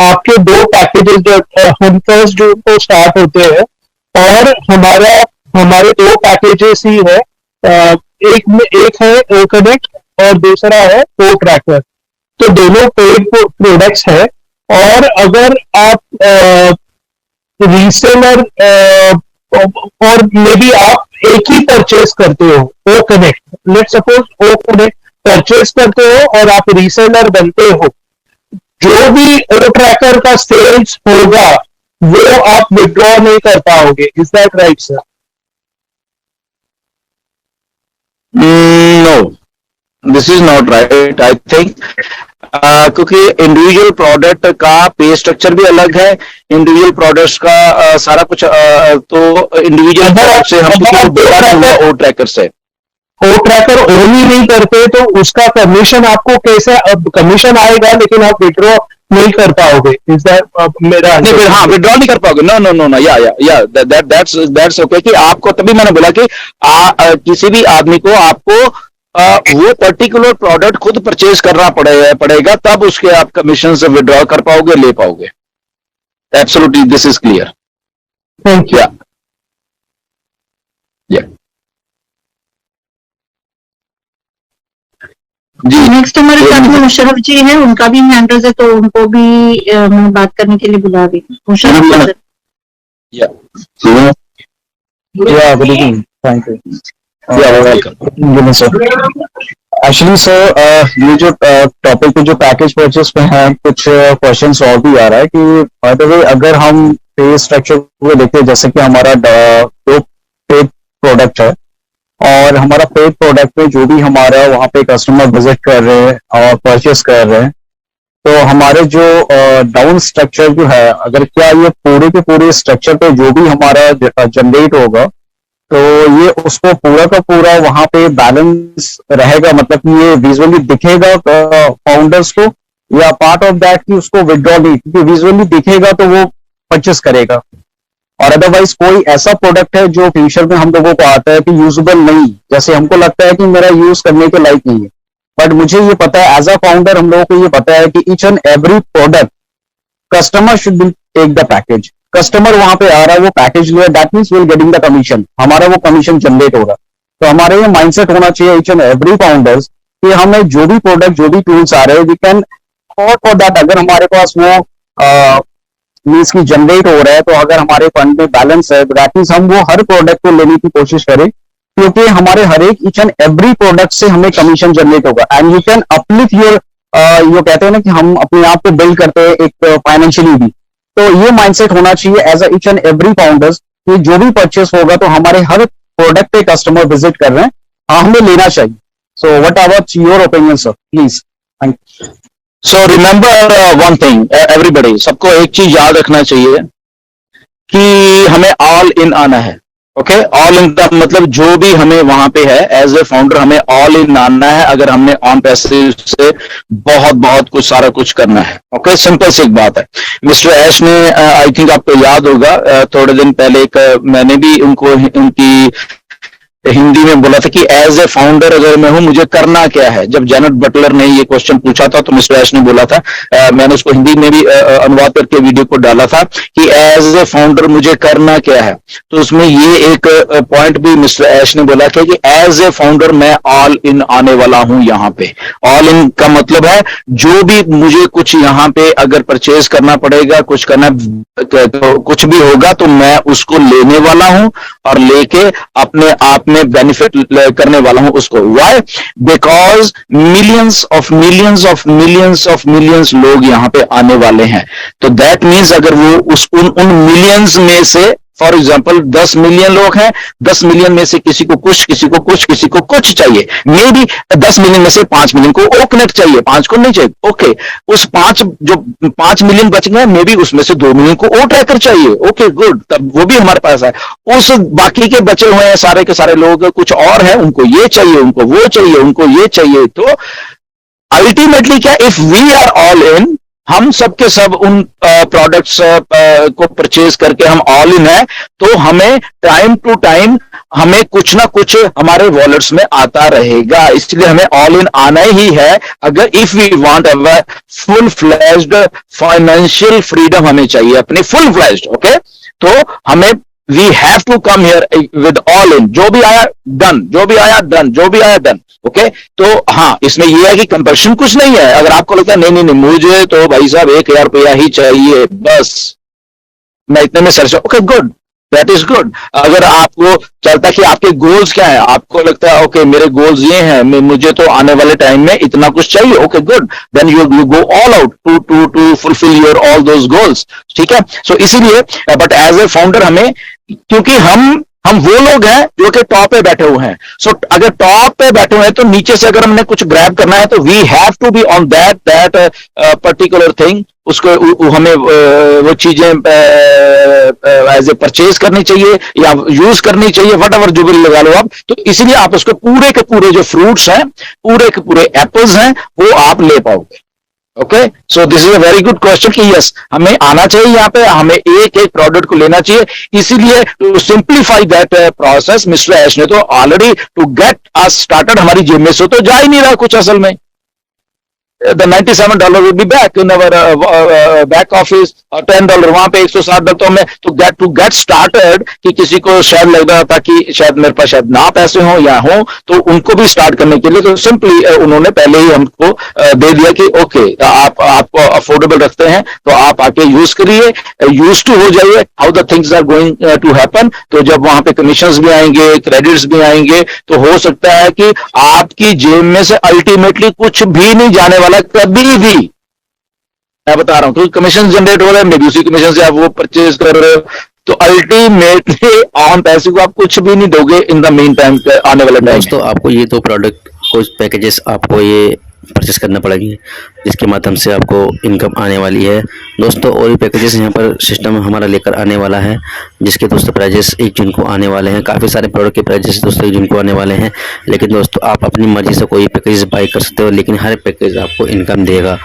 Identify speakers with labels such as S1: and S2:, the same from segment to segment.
S1: आपके दो पैकेजेस जो हम 1 जून को स्टार्ट होते हैं, और हमारे दो पैकेजेस ही है। एक है ओ कनेक्ट और दूसरा है ओ ट्रैकर। तो दोनों पेड प्रोडक्ट्स है, और अगर आप रीसेलर और मे बी आप एक ही परचेस करते हो O connect, let suppose O connect purchase करते हो और आप रीसेलर बनते हो, जो भी ओ ट्रैकर का सेल्स होगा वो आप विड्रॉ नहीं कर पाओगे। Is that right sir?
S2: No, this is not right I think, क्योंकि इंडिविजुअल प्रोडक्ट का पे स्ट्रक्चर भी अलग है, इंडिविजुअल प्रोडक्ट्स का सारा कुछ, तो इंडिविजुअल प्रोडक्ट से हम ओ ट्रैकर से
S1: ओ ट्रैकर ओन ही नहीं करते तो उसका कमीशन आपको कैसे, अब कमीशन आएगा लेकिन आप विड्रॉ नहीं कर पाओगे। इज दैट मेरा?
S2: नहीं, हाँ, विड्रॉ नहीं कर पाओगे। नो नो नो नो, या दैट्स ओके, कि आपको, तभी मैंने बोला कि किसी भी आदमी को आपको वो पर्टिकुलर प्रोडक्ट खुद परचेज करना पड़ेगा, तब उसके आप कमीशन से विड्रॉ कर पाओगे, ले पाओगे। Absolutely, this is clear.
S1: Thank you.
S2: जी,
S3: नेक्स्ट हमारे साथ में मुशर्रफ जी हैं, उनका भी हैंड रेज़ है, तो उनको भी मैं बात करने के लिए बुला रही हूँ। Musharraf sir.
S4: Good evening, thank you. Welcome sir. Actually sir, ये जो टॉपिक पे जो पैकेज परचेस पे है, कुछ क्वेश्चंस और भी आ रहा है कि बाय द वे अगर हम पे स्ट्रक्चर को देखते हैं, जैसे कि हमारा दो पेड प्रोडक्ट है और हमारा पेड प्रोडक्ट में जो भी हमारा वहाँ पे कस्टमर विजिट कर रहे हैं और परचेस कर रहे हैं, तो हमारे जो डाउन स्ट्रक्चर जो है, अगर क्या ये पूरे के पूरे स्ट्रक्चर पे जो भी हमारा जनरेट होगा, तो ये उसको पूरा का पूरा वहां पे बैलेंस रहेगा, मतलब कि ये विजुअली दिखेगा फाउंडर्स को, या पार्ट ऑफ दैट कि उसको विड्रॉ नहीं, क्योंकि विजुअली दिखेगा तो वो परचेस करेगा, और अदरवाइज कोई ऐसा प्रोडक्ट है जो फ्यूचर में हम लोगों को आता है कि यूजेबल नहीं, जैसे हमको लगता है कि मेरा यूज करने के लायक नहीं है, बट मुझे ये पता है एज अ फाउंडर, हम लोगों को ये पता है कि each and every product customer should be take the package. Customer वहां पे आ रहा है, वो पैकेज लिया, that means will getting the commission, हमारा वो कमीशन जनरेट होगा। तो हमारे ये माइंडसेट होना चाहिए ईच एंड एवरी फाउंडर्स कि हमें जो भी प्रोडक्ट, जो भी टूल्स आ रहे हैं, we can afford for that. अगर हमारे पास वो मीन्स की जनरेट हो रहा है, तो अगर हमारे फंड में बैलेंस है, दैट मीन्स हम वो हर प्रोडक्ट को लेने की कोशिश करें, क्योंकि हमारे हर एक ईच एंड एवरी प्रोडक्ट से हमें कमीशन जनरेट होगा, and you can uplift your, ये कहते हैं ना कि हम अपने आप को बिल्ड करते हैं एक फाइनेंशियली भी, तो ये माइंडसेट होना चाहिए as each and every founders कि जो भी परचेस होगा तो हमारे हर प्रोडक्ट पे कस्टमर विजिट कर रहे हैं, हमें लेना चाहिए। So what about your opinion sir, please? Thank you.
S2: So remember one thing, everybody, सबको एक चीज याद रखना चाहिए कि हमें ऑल इन आना है। ओके, ऑल इन का मतलब जो भी हमें वहां पे है एज ए फाउंडर, हमें ऑल इन आना है, अगर हमने ऑन पैसिव से बहुत बहुत कुछ सारा कुछ करना है। ओके, सिंपल सी एक बात है। मिस्टर ऐश ने, आई थिंक आपको याद होगा, थोड़े दिन पहले एक मैंने भी उनको उनकी हिंदी में बोला था कि एज ए फाउंडर अगर मैं हूं, मुझे करना क्या है। जब जेनेट बटलर ने ये क्वेश्चन पूछा था तो मिस्टर ऐश ने बोला था, मैंने उसको हिंदी में भी अनुवाद करके वीडियो को डाला था कि एज ए फाउंडर मुझे करना क्या है। तो उसमें ये एक पॉइंट भी मिस्टर ऐश ने बोला था कि एज ए फाउंडर मैं ऑल इन आने वाला हूं। यहाँ पे ऑल इन का मतलब है जो भी मुझे कुछ यहाँ पे अगर परचेज करना पड़ेगा, कुछ करना, तो कुछ भी होगा तो मैं उसको लेने वाला हूं और लेके अपने आप में बेनिफिट करने वाला हूं उसको। Why? Because millions of millions of millions of millions लोग यहां पे आने वाले हैं। तो दैट मीन्स अगर वो उन मिलियंस में से, फॉर एग्जाम्पल 10 मिलियन लोग हैं, 10 मिलियन में से किसी को कुछ, किसी को कुछ, किसी को कुछ चाहिए, मे बी 10 मिलियन में से 5 मिलियन को ओ कनेक्ट चाहिए, 5 को नहीं चाहिए। ओके, उस 5 मिलियन बच गए, मे बी उसमें से 2 मिलियन को ओ ट्रैकर चाहिए। ओके, गुड, तब वो भी हमारे पास है। उस बाकी के बचे हुए हैं सारे के सारे लोग, कुछ और हैं, उनको ये चाहिए, उनको वो चाहिए, उनको ये चाहिए। तो अल्टीमेटली क्या, if we are all in, हम सब के सब उन प्रोडक्ट्स को परचेज करके हम ऑल इन है, तो हमें टाइम टू टाइम हमें कुछ ना कुछ हमारे वॉलेट्स में आता रहेगा, इसलिए हमें ऑल इन आना ही है। अगर if we want a full flashed financial freedom हमें चाहिए अपनी फुल फ्लैश्ड, ओके, तो हमें we have to come here with all in, जो भी आया डन, जो भी आया डन, जो भी आया डन, ओके। तो हाँ, इसमें यह है कि कंपल्शन कुछ नहीं है। अगर आपको लगता है नहीं नहीं नहीं मुझे तो भाई साहब 1000 रुपया ही चाहिए बस, मैं इतने में search, okay good, that is good. अगर आपको चलता है कि आपके गोल्स क्या है, आपको लगता है ओके मेरे गोल्स ये हैं, मुझे तो आने वाले टाइम में इतना कुछ चाहिए, okay good, then you go all out to fulfil your all those goals, ठीक है। सो इसीलिए बट एज ए फाउंडर हमें, क्योंकि हम वो लोग हैं जो कि टॉप पे बैठे हुए हैं, सो अगर टॉप पे बैठे हुए हैं तो नीचे से अगर हमने कुछ ग्रैब करना है तो we have to be on that particular thing, उसको हमें वो चीजें एज ए परचेज करनी चाहिए या यूज करनी चाहिए, वट एवर जो भी लगा लो आप। तो इसीलिए आप उसको पूरे के पूरे जो फ्रूट्स हैं, पूरे के पूरे एप्पल्स हैं, वो आप ले पाओगे। Okay, so this is a very good question कि यस हमें आना चाहिए, यहाँ पे हमें एक एक प्रोडक्ट को लेना चाहिए। इसीलिए to simplify that process mister Ash ने तो already to get us started, हमारी जेब में से तो जा ही नहीं रहा कुछ असल में। The $97 will be back in our back office, और $10 वहां पे $160 तो हमें to get started, कि किसी को शायद लग रहा था कि शायद मेरे पास शायद ना पैसे हो या हो, तो उनको भी स्टार्ट करने के लिए तो सिंपली उन्होंने पहले ही हमको दे दिया कि ओके आप अफोर्डेबल रखते हैं तो आप आके यूज करिए, यूज टू हो जाइए how the things are going to happen. तो जब वहां पे कमीशंस भी आएंगे, क्रेडिट्स भी आएंगे, तो हो सकता है कि आपकी जेब में से अल्टीमेटली कुछ भी नहीं जाने वाला कभी भी, मैं बता रहा हूं, क्योंकि कमीशन जनरेट हो रहा है, मे बी उसी कमीशन से आप वो परचेज कर रहे हो, तो अल्टीमेटली ऑन पैसे को आप कुछ भी नहीं दोगे इन द मेन टाइम आने वाले टाइम।
S5: दोस्तों आपको ये दो प्रोडक्ट कुछ पैकेजेस आपको ये परचेस करना पड़ेगी, जिसके माध्यम से आपको इनकम आने वाली है दोस्तों। और ये पैकेजेस यहाँ पर सिस्टम हमारा लेकर आने वाला है, जिसके दोस्तों प्राइजेस 1 जून को आने वाले हैं। काफ़ी सारे प्रोडक्ट के प्राइजेस दोस्तों 1 जून को आने वाले हैं, लेकिन दोस्तों आप अपनी मर्जी से कोई पैकेज बाई कर सकते हो, लेकिन हर पैकेज आपको इनकम देगा।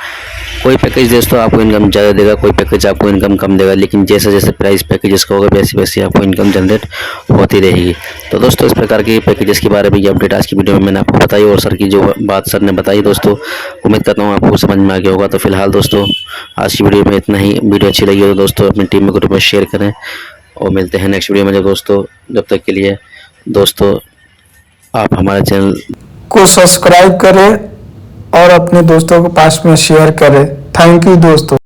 S5: कोई पैकेज दोस्तों आपको इनकम ज़्यादा देगा, कोई पैकेज आपको इनकम कम देगा, लेकिन जैसे जैसे प्राइस पैकेजेस का होगा वैसे वैसे आपको इनकम जनरेट होती रहेगी। तो दोस्तों इस प्रकार के पैकेजेस के बारे में ये अपडेट आज की वीडियो में मैंने आपको बताई, और सर की जो बात सर ने बताई दोस्तों, उम्मीद करता हूँ आपको समझ में आ गया होगा। तो फिलहाल दोस्तों आज की वीडियो में इतना ही। वीडियो अच्छी लगी हो तो दोस्तों अपनी टीम में ग्रुप में शेयर करें, और मिलते हैं नेक्स्ट वीडियो में। दोस्तों जब तक के लिए दोस्तों आप हमारे चैनल
S6: को सब्सक्राइब करें और अपने दोस्तों के पास में शेयर करें। थैंक यू दोस्तों।